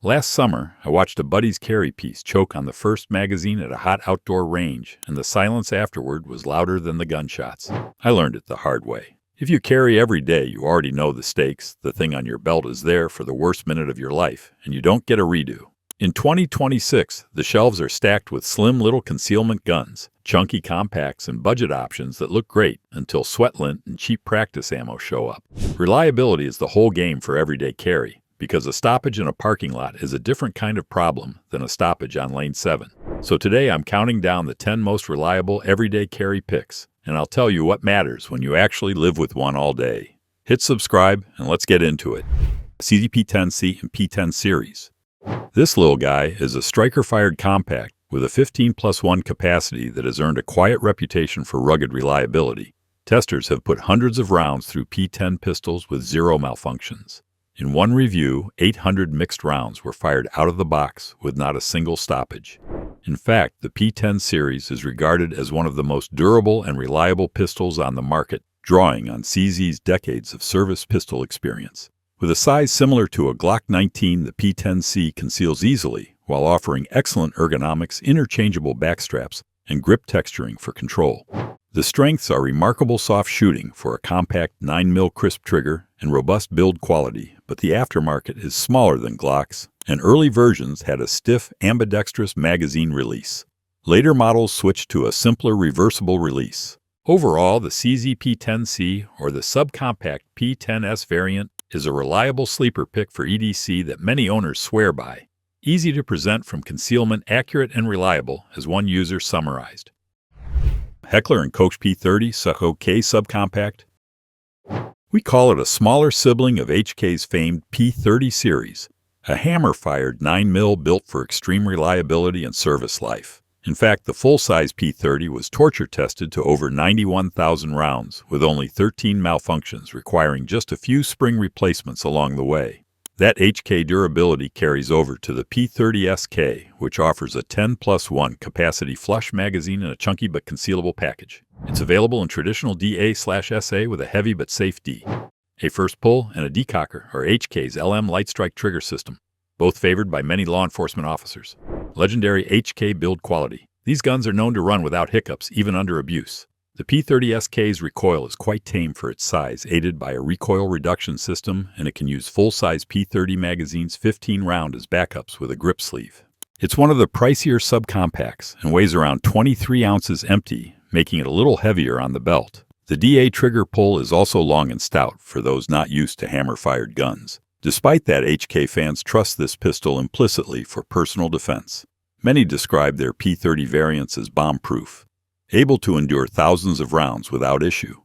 Last summer, I watched a buddy's carry piece choke on the first magazine at a hot outdoor range, and the silence afterward was louder than the gunshots. I learned it the hard way. If you carry every day, you already know the stakes. The thing on your belt is there for the worst minute of your life, and you don't get a redo. In 2026, the shelves are stacked with slim little concealment guns, chunky compacts, and budget options that look great until sweat lint and cheap practice ammo show up. Reliability is the whole game for everyday carry, because a stoppage in a parking lot is a different kind of problem than a stoppage on Lane 7. So today I'm counting down the 10 most reliable everyday carry picks, and I'll tell you what matters when you actually live with one all day. Hit subscribe and let's get into it. CZ-P10C and P10 series. This little guy is a striker-fired compact with a 15+1 capacity that has earned a quiet reputation for rugged reliability. Testers have put hundreds of rounds through P10 pistols with zero malfunctions. In one review, 800 mixed rounds were fired out of the box with not a single stoppage. In fact, the P10 series is regarded as one of the most durable and reliable pistols on the market, drawing on CZ's decades of service pistol experience. With a size similar to a Glock 19, the P10C conceals easily while offering excellent ergonomics, interchangeable backstraps, and grip texturing for control. The strengths are remarkable soft shooting for a compact 9mm crisp trigger and robust build quality, but the aftermarket is smaller than Glock's, and early versions had a stiff, ambidextrous magazine release. Later models switched to a simpler reversible release. Overall, the CZ P10C, or the subcompact P10S variant, is a reliable sleeper pick for EDC that many owners swear by. Easy to present from concealment, accurate and reliable, as one user summarized. Heckler and Koch P30 K subcompact. We call it a smaller sibling of HK's famed P30 series, a hammer-fired 9mm built for extreme reliability and service life. In fact, the full-size P30 was torture-tested to over 91,000 rounds, with only 13 malfunctions requiring just a few spring replacements along the way. That HK durability carries over to the P30SK, which offers a 10+1 capacity flush magazine and a chunky but concealable package. It's available in traditional DA/SA with a heavy but safe D. A first pull and a decocker are HK's LM Light Strike trigger system, both favored by many law enforcement officers. Legendary HK build quality. These guns are known to run without hiccups, even under abuse. The P30SK's recoil is quite tame for its size, aided by a recoil reduction system, and it can use full-size P30 magazines 15-round as backups with a grip sleeve. It's one of the pricier subcompacts and weighs around 23 ounces empty, making it a little heavier on the belt. The DA trigger pull is also long and stout for those not used to hammer-fired guns. Despite that, HK fans trust this pistol implicitly for personal defense. Many describe their P30 variants as bomb-proof, able to endure thousands of rounds without issue.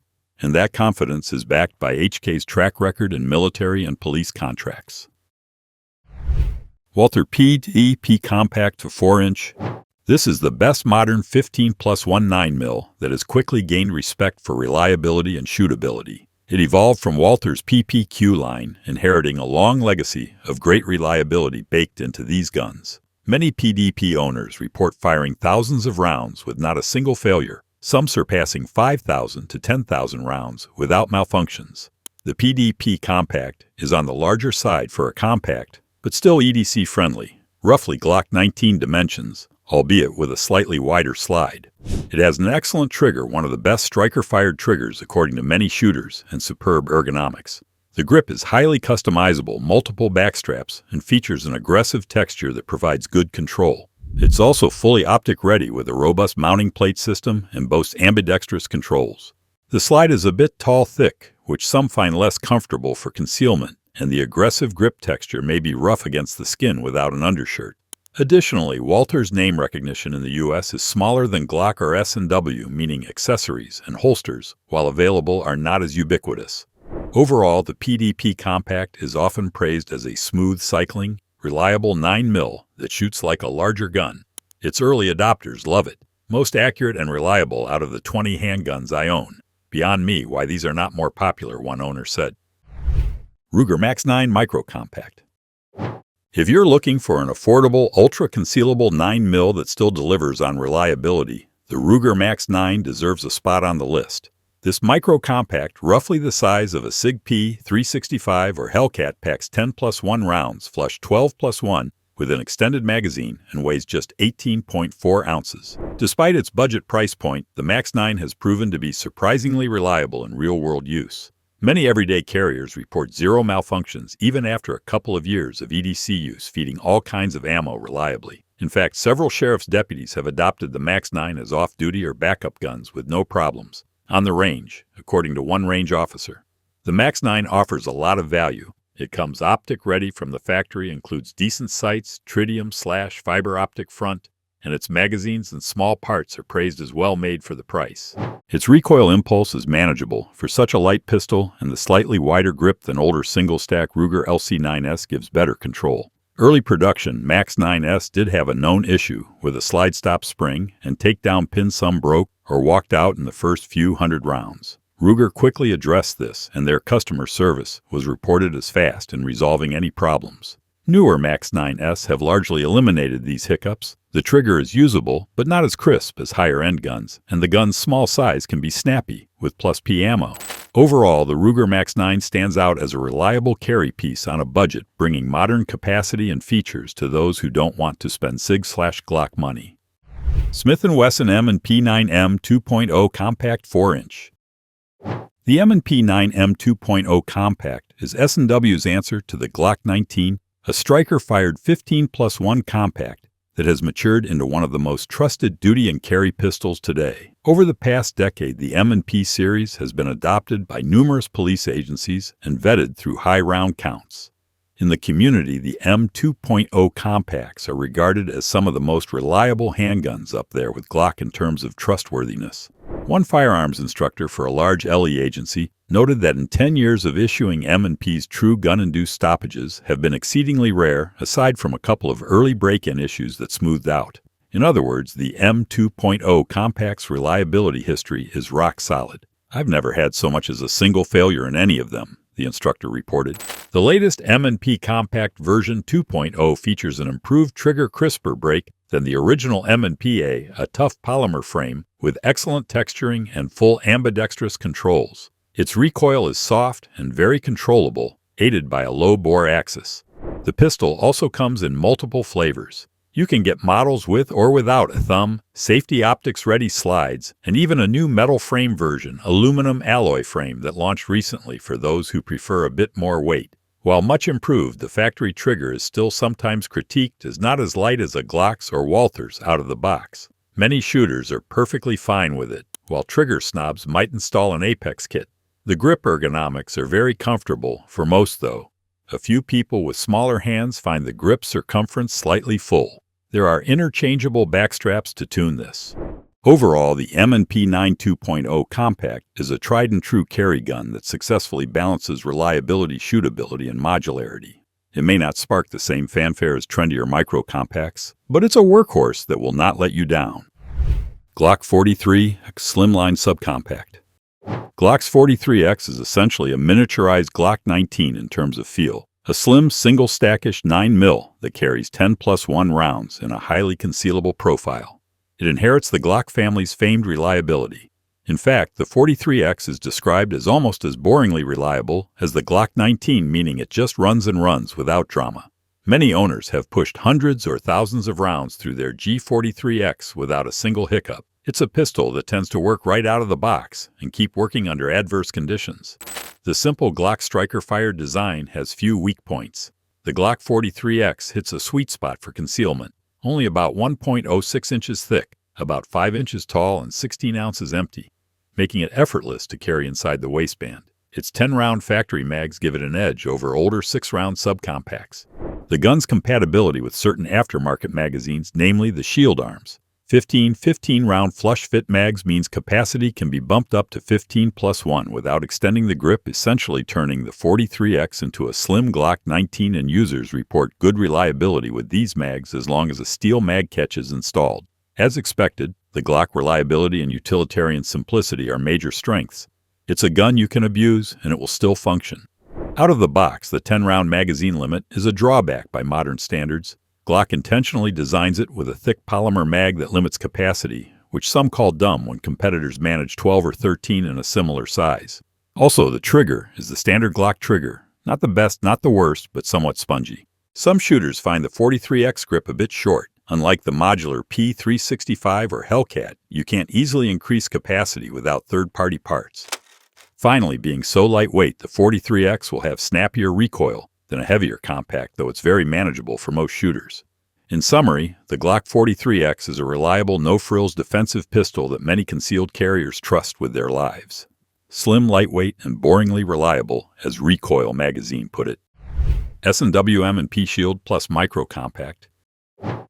And that confidence is backed by HK's track record in military and police contracts. Walther PDP Compact to 4-inch. This is the best modern 15+1 9mm that has quickly gained respect for reliability and shootability. It evolved from Walther's PPQ line, inheriting a long legacy of great reliability baked into these guns. Many PDP owners report firing thousands of rounds with not a single failure, some surpassing 5,000 to 10,000 rounds without malfunctions. The PDP Compact is on the larger side for a compact, but still EDC-friendly, roughly Glock 19 dimensions, albeit with a slightly wider slide. It has an excellent trigger, one of the best striker-fired triggers according to many shooters, and superb ergonomics. The grip is highly customizable, multiple backstraps, and features an aggressive texture that provides good control. It's also fully optic-ready with a robust mounting plate system and boasts ambidextrous controls. The slide is a bit tall-thick, which some find less comfortable for concealment, and the aggressive grip texture may be rough against the skin without an undershirt. Additionally, Walther's name recognition in the U.S. is smaller than Glock or S&W, meaning accessories and holsters, while available, are not as ubiquitous. Overall, the PDP Compact is often praised as a smooth cycling, reliable 9mm that shoots like a larger gun. Its early adopters love it. Most accurate and reliable out of the 20 handguns I own. Beyond me why these are not more popular, one owner said. Ruger Max 9 Micro Compact. If you're looking for an affordable, ultra-concealable 9mm that still delivers on reliability, the Ruger Max 9 deserves a spot on the list. This micro-compact, roughly the size of a Sig P365 or Hellcat, packs 10+1 rounds, flush 12+1, with an extended magazine and weighs just 18.4 ounces. Despite its budget price point, the MAX-9 has proven to be surprisingly reliable in real-world use. Many everyday carriers report zero malfunctions even after a couple of years of EDC use, feeding all kinds of ammo reliably. In fact, several sheriff's deputies have adopted the MAX-9 as off-duty or backup guns with no problems on the range, according to one range officer. The MAX-9 offers a lot of value. It comes optic-ready from the factory, includes decent sights, tritium/fiber optic front, and its magazines and small parts are praised as well made for the price. Its recoil impulse is manageable for such a light pistol, and the slightly wider grip than older single-stack Ruger LC9S gives better control. Early production MAX-9S did have a known issue with a slide-stop spring, and takedown pin some broke or walked out in the first few hundred rounds. Ruger quickly addressed this, and their customer service was reported as fast in resolving any problems. Newer MAX-9S have largely eliminated these hiccups. The trigger is usable, but not as crisp as higher-end guns, and the gun's small size can be snappy with +P ammo. Overall, the Ruger MAX-9 stands out as a reliable carry piece on a budget, bringing modern capacity and features to those who don't want to spend Sig/Glock money. Smith & Wesson M&P 9M 2.0 Compact 4-inch. The M&P 9M 2.0 Compact is S&W's answer to the Glock 19, a striker-fired 15+1 compact that has matured into one of the most trusted duty and carry pistols today. Over the past decade, the M&P series has been adopted by numerous police agencies and vetted through high round counts. In the community, the M2.0 compacts are regarded as some of the most reliable handguns up there with Glock in terms of trustworthiness. One firearms instructor for a large LE agency noted that in 10 years of issuing M&P's true gun-induced stoppages have been exceedingly rare, aside from a couple of early break-in issues that smoothed out. In other words, the M2.0 compact's reliability history is rock solid. I've never had so much as a single failure in any of them, the instructor reported. The latest M&P Compact version 2.0 features an improved trigger crisper break than the original M&P-A, a tough polymer frame with excellent texturing and full ambidextrous controls. Its recoil is soft and very controllable, aided by a low-bore axis. The pistol also comes in multiple flavors. You can get models with or without a thumb, safety optics-ready slides, and even a new metal frame version, aluminum alloy frame that launched recently for those who prefer a bit more weight. While much improved, the factory trigger is still sometimes critiqued as not as light as a Glock's or Walther's out of the box. Many shooters are perfectly fine with it, while trigger snobs might install an Apex kit. The grip ergonomics are very comfortable for most, though. A few people with smaller hands find the grip circumference slightly full. There are interchangeable backstraps to tune this. Overall, the M&P 9 2.0 Compact is a tried-and-true carry gun that successfully balances reliability, shootability, and modularity. It may not spark the same fanfare as trendier micro-compacts, but it's a workhorse that will not let you down. Glock 43X Slimline Subcompact. Glock's 43X is essentially a miniaturized Glock 19 in terms of feel. A slim, single-stackish 9mm that carries 10+1 rounds in a highly concealable profile. It inherits the Glock family's famed reliability. In fact, the 43X is described as almost as boringly reliable as the Glock 19, meaning it just runs and runs without drama. Many owners have pushed hundreds or thousands of rounds through their G43X without a single hiccup. It's a pistol that tends to work right out of the box and keep working under adverse conditions. The simple Glock striker-fired design has few weak points. The Glock 43X hits a sweet spot for concealment, only about 1.06 inches thick, about 5 inches tall, and 16 ounces empty, making it effortless to carry inside the waistband. Its 10-round factory mags give it an edge over older 6-round subcompacts. The gun's compatibility with certain aftermarket magazines, namely the Shield Arms. 15-round flush-fit mags means capacity can be bumped up to 15+1 without extending the grip, essentially turning the 43X into a slim Glock 19, and users report good reliability with these mags as long as a steel mag catch is installed. As expected, the Glock reliability and utilitarian simplicity are major strengths. It's a gun you can abuse, and it will still function. Out of the box, the 10-round magazine limit is a drawback by modern standards. Glock intentionally designs it with a thick polymer mag that limits capacity, which some call dumb when competitors manage 12 or 13 in a similar size. Also, the trigger is the standard Glock trigger. Not the best, not the worst, but somewhat spongy. Some shooters find the 43X grip a bit short. Unlike the modular P365 or Hellcat, you can't easily increase capacity without third-party parts. Finally, being so lightweight, the 43X will have snappier recoil than a heavier compact, though it's very manageable for most shooters. In summary, the Glock 43X is a reliable, no-frills defensive pistol that many concealed carriers trust with their lives. Slim, lightweight, and boringly reliable, as Recoil magazine put it. S&W M&P Shield Plus Micro Compact.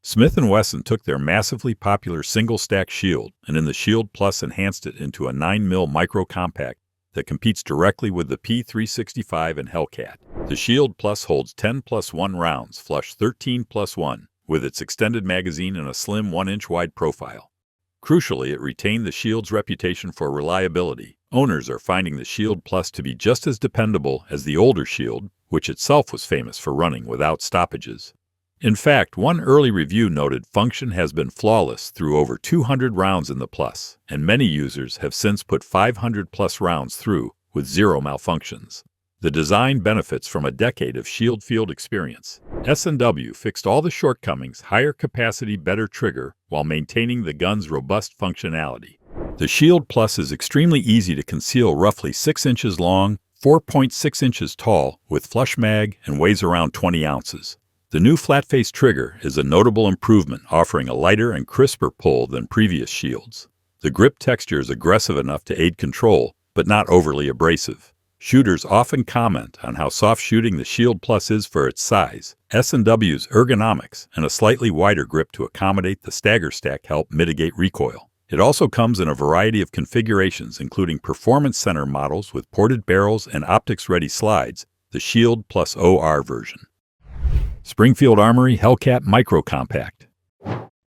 Smith & Wesson took their massively popular single-stack Shield and in the Shield Plus enhanced it into a 9mm micro compact that competes directly with the P365 and Hellcat. The Shield Plus holds 10+1 rounds, flush 13+1, with its extended magazine and a slim 1-inch wide profile. Crucially, it retained the Shield's reputation for reliability. Owners are finding the Shield Plus to be just as dependable as the older Shield, which itself was famous for running without stoppages. In fact, one early review noted function has been flawless through over 200 rounds in the Plus, and many users have since put 500+ rounds through with zero malfunctions. The design benefits from a decade of Shield field experience. S&W fixed all the shortcomings, higher capacity, better trigger, while maintaining the gun's robust functionality. The Shield Plus is extremely easy to conceal, roughly 6 inches long, 4.6 inches tall, with flush mag, and weighs around 20 ounces. The new flat-face trigger is a notable improvement, offering a lighter and crisper pull than previous Shields. The grip texture is aggressive enough to aid control, but not overly abrasive. Shooters often comment on how soft shooting the Shield Plus is for its size. S&W's ergonomics and a slightly wider grip to accommodate the stagger stack help mitigate recoil. It also comes in a variety of configurations, including performance center models with ported barrels and optics-ready slides, the Shield Plus OR version. Springfield Armory Hellcat Micro Compact.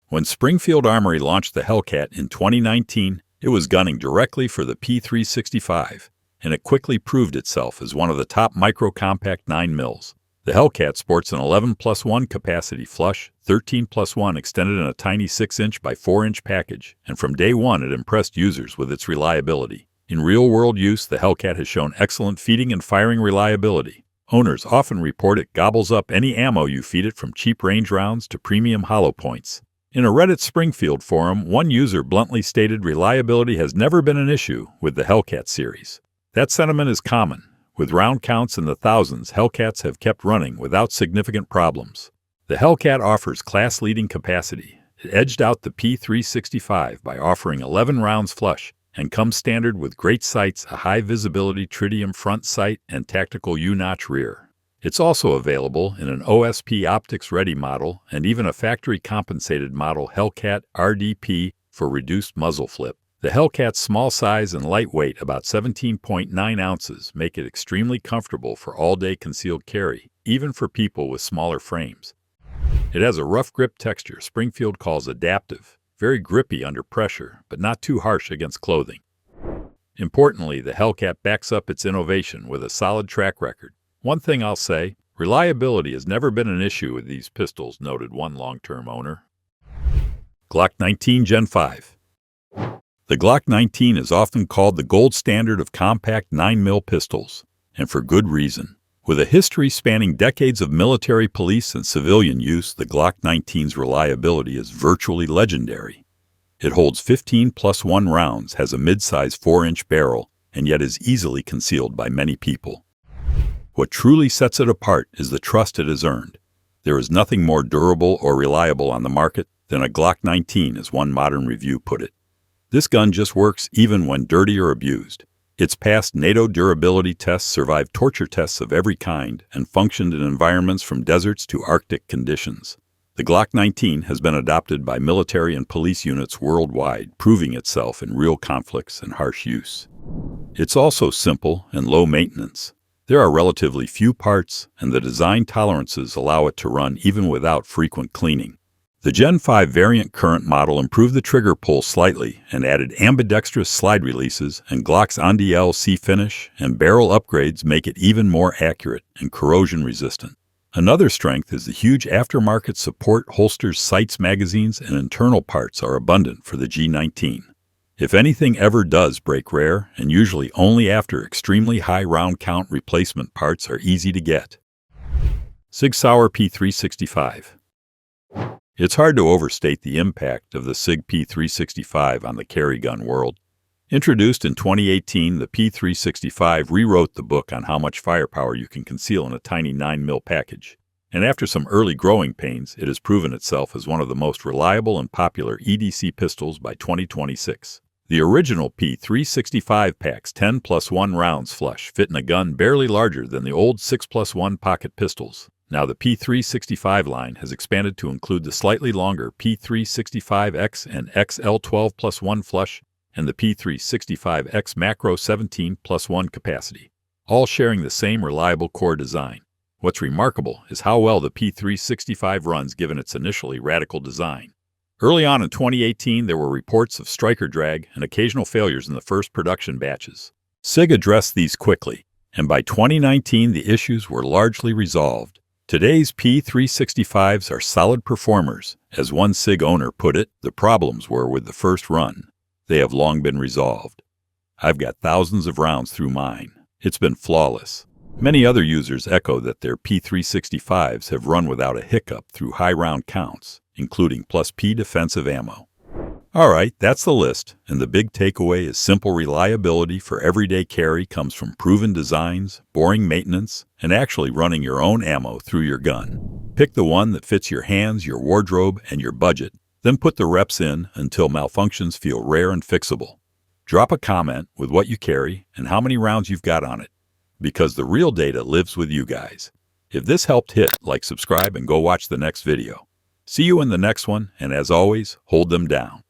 When Springfield Armory launched the Hellcat in 2019, it was gunning directly for the P365, and it quickly proved itself as one of the top micro compact 9mm. The Hellcat sports an 11+1 capacity flush, 13+1 extended in a tiny 6-inch by 4-inch package, and from day one it impressed users with its reliability. In real-world use, the Hellcat has shown excellent feeding and firing reliability. Owners often report it gobbles up any ammo you feed it, from cheap range rounds to premium hollow points. In a Reddit Springfield forum, one user bluntly stated reliability has never been an issue with the Hellcat series. That sentiment is common. With round counts in the thousands, Hellcats have kept running without significant problems. The Hellcat offers class-leading capacity. It edged out the P365 by offering 11 rounds flush, and comes standard with great sights, a high-visibility tritium front sight, and tactical U-notch rear. It's also available in an OSP optics-ready model and even a factory-compensated model Hellcat RDP for reduced muzzle flip. The Hellcat's small size and lightweight, about 17.9 ounces, make it extremely comfortable for all-day concealed carry, even for people with smaller frames. It has a rough grip texture Springfield calls adaptive, very grippy under pressure, but not too harsh against clothing. Importantly, the Hellcat backs up its innovation with a solid track record. One thing I'll say, reliability has never been an issue with these pistols, noted one long-term owner. Glock 19 Gen 5. The Glock 19 is often called the gold standard of compact 9mm pistols, and for good reason. With a history spanning decades of military, police, and civilian use, the Glock 19's reliability is virtually legendary. It holds 15+1 rounds, has a mid-size 4-inch barrel, and yet is easily concealed by many people. What truly sets it apart is the trust it has earned. There is nothing more durable or reliable on the market than a Glock 19, as one modern review put it. This gun just works even when dirty or abused. It's passed NATO durability tests, survived torture tests of every kind, and functioned in environments from deserts to Arctic conditions. The Glock 19 has been adopted by military and police units worldwide, proving itself in real conflicts and harsh use. It's also simple and low maintenance. There are relatively few parts, and the design tolerances allow it to run even without frequent cleaning. The Gen 5 variant current model improved the trigger pull slightly and added ambidextrous slide releases, and Glock's ONDL C finish and barrel upgrades make it even more accurate and corrosion resistant. Another strength is the huge aftermarket support. Holsters, sights, magazines, and internal parts are abundant for the G19. If anything ever does break, rare, and usually only after extremely high round count, replacement parts are easy to get. Sig Sauer P365. It's hard to overstate the impact of the Sig P365 on the carry gun world. Introduced in 2018, the P365 rewrote the book on how much firepower you can conceal in a tiny 9mm package. And after some early growing pains, it has proven itself as one of the most reliable and popular EDC pistols by 2026. The original P365 packs 10+1 rounds flush, fit in a gun barely larger than the old 6+1 pocket pistols. Now the P365 line has expanded to include the slightly longer P365X and XL 12+1 flush and the P365X Macro 17+1 capacity, all sharing the same reliable core design. What's remarkable is how well the P365 runs given its initially radical design. Early on in 2018, there were reports of striker drag and occasional failures in the first production batches. Sig addressed these quickly, and by 2019 the issues were largely resolved. Today's P365s are solid performers. As one Sig owner put it, the problems were with the first run. They have long been resolved. I've got thousands of rounds through mine. It's been flawless. Many other users echo that their P365s have run without a hiccup through high round counts, including plus P defensive ammo. Alright, that's the list, and the big takeaway is simple reliability for everyday carry comes from proven designs, boring maintenance, and actually running your own ammo through your gun. Pick the one that fits your hands, your wardrobe, and your budget, then put the reps in until malfunctions feel rare and fixable. Drop a comment with what you carry and how many rounds you've got on it, because the real data lives with you guys. If this helped, hit like, subscribe, and go watch the next video. See you in the next one, and as always, hold them down.